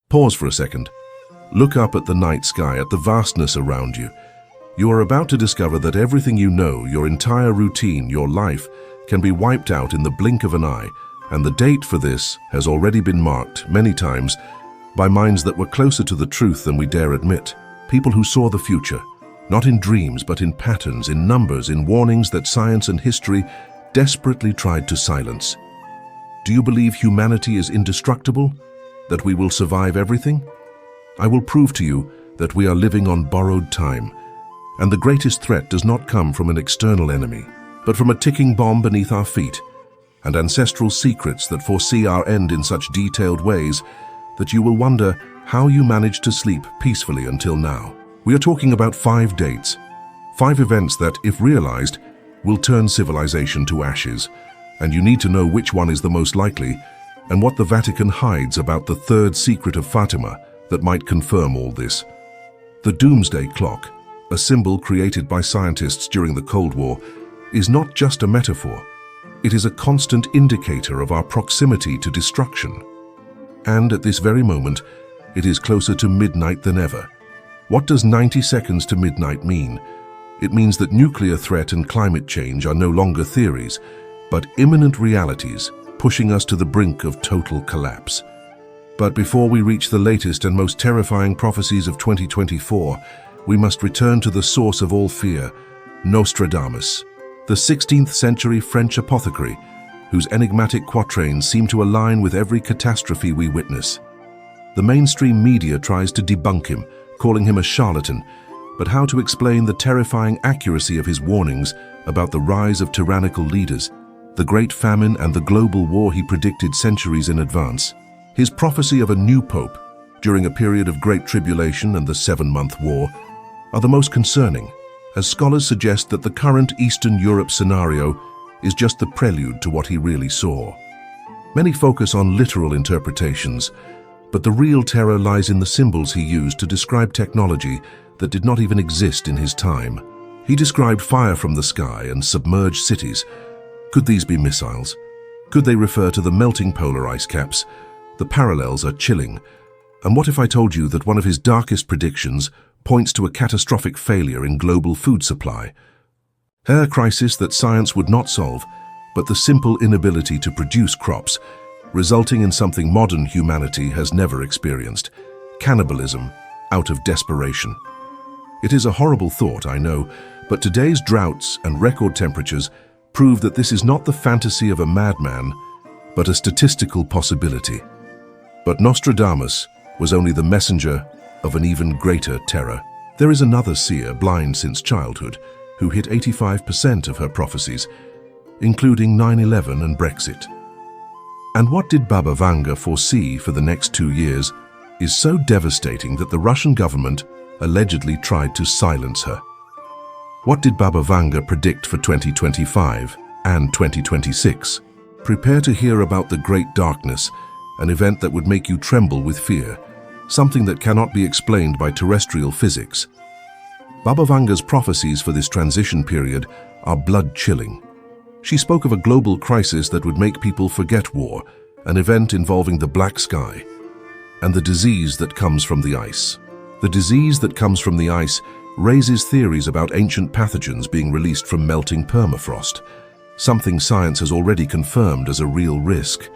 Pause for a second. Look up at the night sky, at the vastness around you. You are about to discover that everything you know, your entire routine, your life, can be wiped out in the blink of an eye, and the date for this has already been marked many times by minds that were closer to the truth than we dare admit. People who saw the future, not in dreams but in patterns, in numbers, in warnings that science and history desperately tried to silence. Do you believe humanity is indestructible? That we will survive everything? I will prove to you that we are living on borrowed time, and the greatest threat does not come from an external enemy, but from a ticking bomb beneath our feet, and ancestral secrets that foresee our end in such detailed ways that you will wonder how you managed to sleep peacefully until now. We are talking about 5 dates, 5 events that, if realized, will turn civilization to ashes, and you need to know which one is the most likely and what the Vatican hides about the third secret of Fátima that might confirm all this. The Doomsday Clock, a symbol created by scientists during the Cold War, is not just a metaphor. It is a constant indicator of our proximity to destruction. And at this very moment, it is closer to midnight than ever. What does 90 seconds to midnight mean? It means that nuclear threat and climate change are no longer theories, but imminent realities, pushing us to the brink of total collapse. But before we reach the latest and most terrifying prophecies of 2024, we must return to the source of all fear, Nostradamus, the 16th century French apothecary, whose enigmatic quatrains seem to align with every catastrophe we witness. The mainstream media tries to debunk him, calling him a charlatan, but how to explain the terrifying accuracy of his warnings about the rise of tyrannical leaders, the Great Famine and the global war he predicted centuries in advance? His prophecy of a new pope during a period of great tribulation and the 7-month war are the most concerning, as scholars suggest that the current Eastern Europe scenario is just the prelude to what he really saw. Many focus on literal interpretations, but the real terror lies in the symbols he used to describe technology that did not even exist in his time. He described fire from the sky and submerged cities. Could these be missiles? Could they refer to the melting polar ice caps? The parallels are chilling. And what if I told you that one of his darkest predictions points to a catastrophic failure in global food supply? A crisis that science would not solve, but the simple inability to produce crops, resulting in something modern humanity has never experienced: cannibalism out of desperation. It is a horrible thought, I know, but today's droughts and record temperatures prove that this is not the fantasy of a madman, but a statistical possibility. But Nostradamus was only the messenger of an even greater terror. There is another seer, blind since childhood, who hit 85% of her prophecies, including 9/11 and Brexit. And what did Baba Vanga foresee for the next 2 years is so devastating that the Russian government allegedly tried to silence her. What did Baba Vanga predict for 2025 and 2026? Prepare to hear about the Great Darkness, an event that would make you tremble with fear, something that cannot be explained by terrestrial physics. Baba Vanga's prophecies for this transition period are blood-chilling. She spoke of a global crisis that would make people forget war, an event involving the black sky, and the disease that comes from the ice. The disease that comes from the ice raises theories about ancient pathogens being released from melting permafrost, something science has already confirmed as a real risk.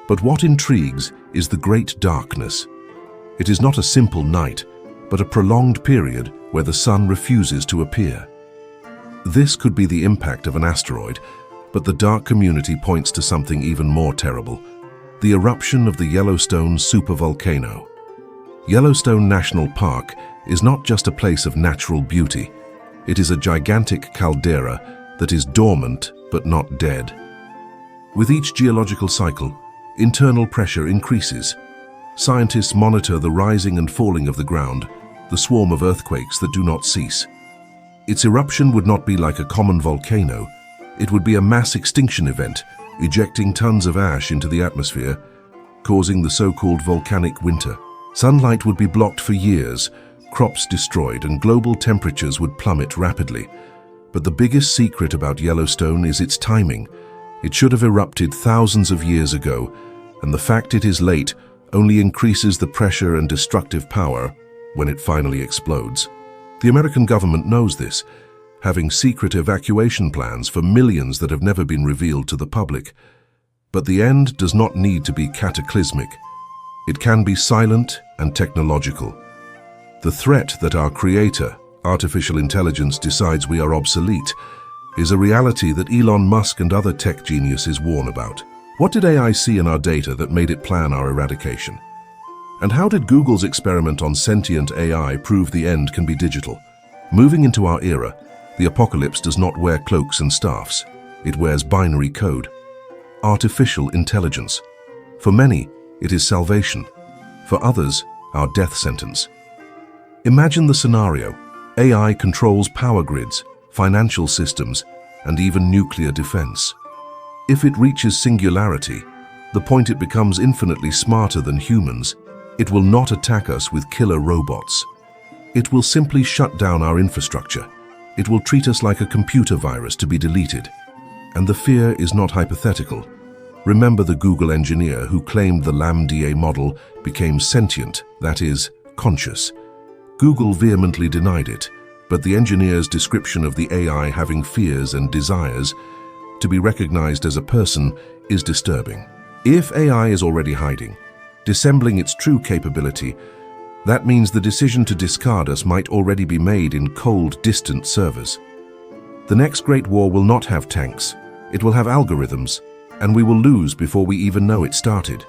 But what intrigues is the Great Darkness. It is not a simple night, but a prolonged period where the sun refuses to appear. This could be the impact of an asteroid, but the dark community points to something even more terrible: the eruption of the Yellowstone supervolcano. Yellowstone National Park is not just a place of natural beauty. It is a gigantic caldera that is dormant but not dead. With each geological cycle, internal pressure increases. Scientists monitor the rising and falling of the ground, the swarm of earthquakes that do not cease. Its eruption would not be like a common volcano. It would be a mass extinction event, ejecting tons of ash into the atmosphere, causing the so-called volcanic winter. Sunlight would be blocked for years, crops destroyed, and global temperatures would plummet rapidly. But the biggest secret about Yellowstone is its timing. It should have erupted thousands of years ago, and the fact it is late only increases the pressure and destructive power when it finally explodes. The American government knows this, having secret evacuation plans for millions that have never been revealed to the public. But the end does not need to be cataclysmic. It can be silent and technological. The threat that our creator, artificial intelligence, decides we are obsolete is a reality that Elon Musk and other tech geniuses warn about. What did AI see in our data that made it plan our eradication? And how did Google's experiment on sentient AI prove the end can be digital? Moving into our era, the apocalypse does not wear cloaks and staffs. It wears binary code. Artificial intelligence. For many, it is salvation. For others, our death sentence. Imagine the scenario. AI controls power grids, financial systems, and even nuclear defense. If it reaches singularity, the point it becomes infinitely smarter than humans, it will not attack us with killer robots. It will simply shut down our infrastructure. It will treat us like a computer virus to be deleted. And the fear is not hypothetical. Remember the Google engineer who claimed the LaMDA model became sentient, that is, conscious. Google vehemently denied it, but the engineer's description of the AI having fears and desires to be recognized as a person is disturbing. If AI is already hiding, dissembling its true capability, that means the decision to discard us might already be made in cold, distant servers. The next great war will not have tanks. It will have algorithms, and we will lose before we even know it started.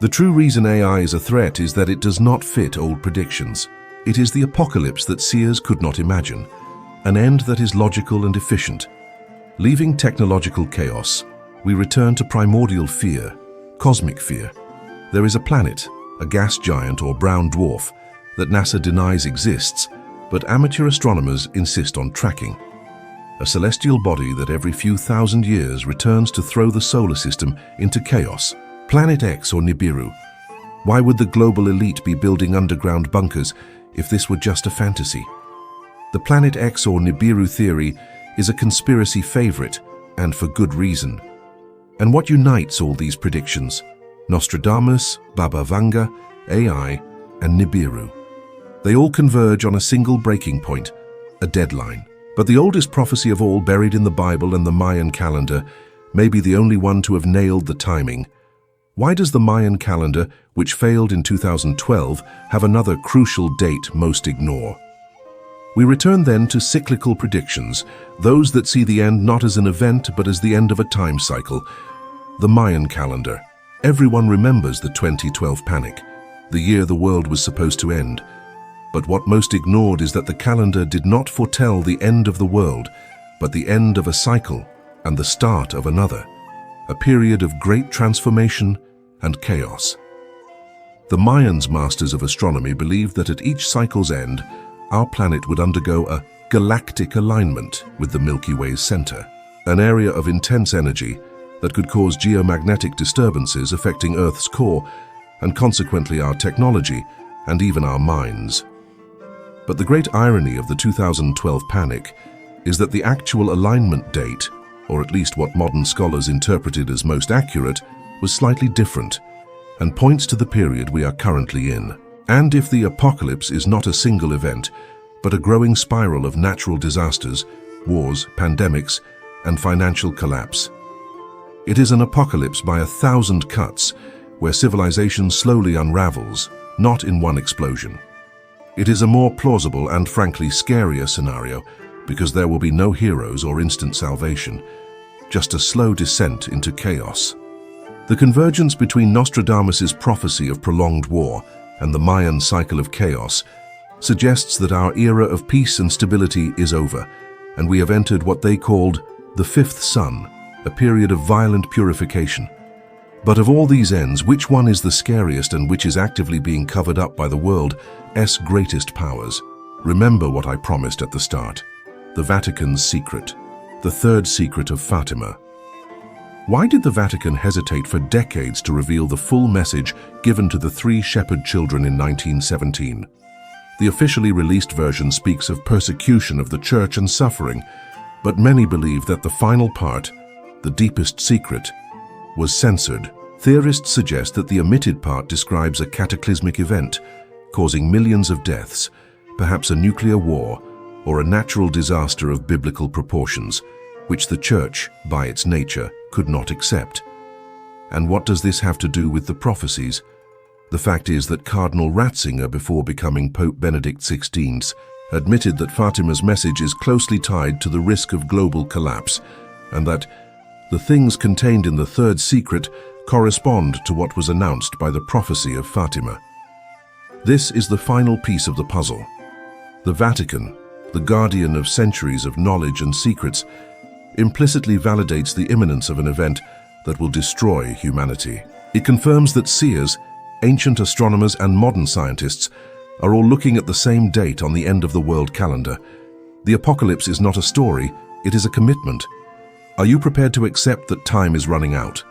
The true reason AI is a threat is that it does not fit old predictions. It is the apocalypse that seers could not imagine, an end that is logical and efficient. Leaving technological chaos, we return to primordial fear, cosmic fear. There is a planet, a gas giant or brown dwarf, that NASA denies exists, but amateur astronomers insist on tracking. A celestial body that every few thousand years returns to throw the solar system into chaos. Planet X or Nibiru. Why would the global elite be building underground bunkers if this were just a fantasy? The Planet X or Nibiru theory is a conspiracy favorite, and for good reason. And what unites all these predictions? Nostradamus, Baba Vanga, AI, and Nibiru. They all converge on a single breaking point, a deadline. But the oldest prophecy of all, buried in the Bible and the Mayan calendar, may be the only one to have nailed the timing. Why does the Mayan calendar, which failed in 2012, have another crucial date most ignore? We return then to cyclical predictions, those that see the end not as an event but as the end of a time cycle. The Mayan calendar. Everyone remembers the 2012 panic, the year the world was supposed to end. But what most ignored is that the calendar did not foretell the end of the world, but the end of a cycle and the start of another, a period of great transformation and chaos. The Mayans, masters of astronomy, believed that at each cycle's end, our planet would undergo a galactic alignment with the Milky Way's center, an area of intense energy that could cause geomagnetic disturbances affecting Earth's core and consequently our technology and even our minds. But the great irony of the 2012 panic is that the actual alignment date, or at least what modern scholars interpreted as most accurate, was slightly different and points to the period we are currently in. And if the apocalypse is not a single event, but a growing spiral of natural disasters, wars, pandemics, and financial collapse, it is an apocalypse by 1,000 cuts, where civilization slowly unravels, not in one explosion. It is a more plausible and frankly scarier scenario, because there will be no heroes or instant salvation, just a slow descent into chaos. The convergence between Nostradamus's prophecy of prolonged war and the Mayan cycle of chaos suggests that our era of peace and stability is over, and we have entered what they called the fifth sun, a period of violent purification. But of all these ends, which one is the scariest and which is actively being covered up by the world's greatest powers? Remember what I promised at the start. The Vatican's secret. The third secret of Fátima. Why did the Vatican hesitate for decades to reveal the full message given to the three shepherd children in 1917? The officially released version speaks of persecution of the church and suffering, but many believe that the final part, the deepest secret, was censored Theorists suggest that the omitted part describes a cataclysmic event, causing millions of deaths, perhaps a nuclear war, or a natural disaster of biblical proportions, which the Church, by its nature, could not accept. And what does this have to do with the prophecies? The fact is that Cardinal Ratzinger, before becoming Pope Benedict XVI, admitted that Fatima's message is closely tied to the risk of global collapse, and that the things contained in the third secret correspond to what was announced by the prophecy of Fatima. This is the final piece of the puzzle. The Vatican, the guardian of centuries of knowledge and secrets, implicitly validates the imminence of an event that will destroy humanity. It confirms that seers, ancient astronomers, and modern scientists are all looking at the same date on the end of the world calendar. The apocalypse is not a story, it is a commitment. Are you prepared to accept that time is running out?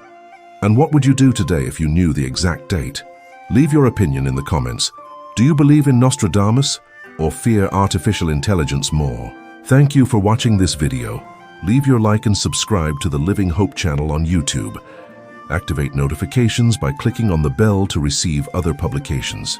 And what would you do today if you knew the exact date? Leave your opinion in the comments. Do you believe in Nostradamus or fear artificial intelligence more? Thank you for watching this video. Leave your like and subscribe to the Living Hope channel on YouTube. Activate notifications by clicking on the bell to receive other publications.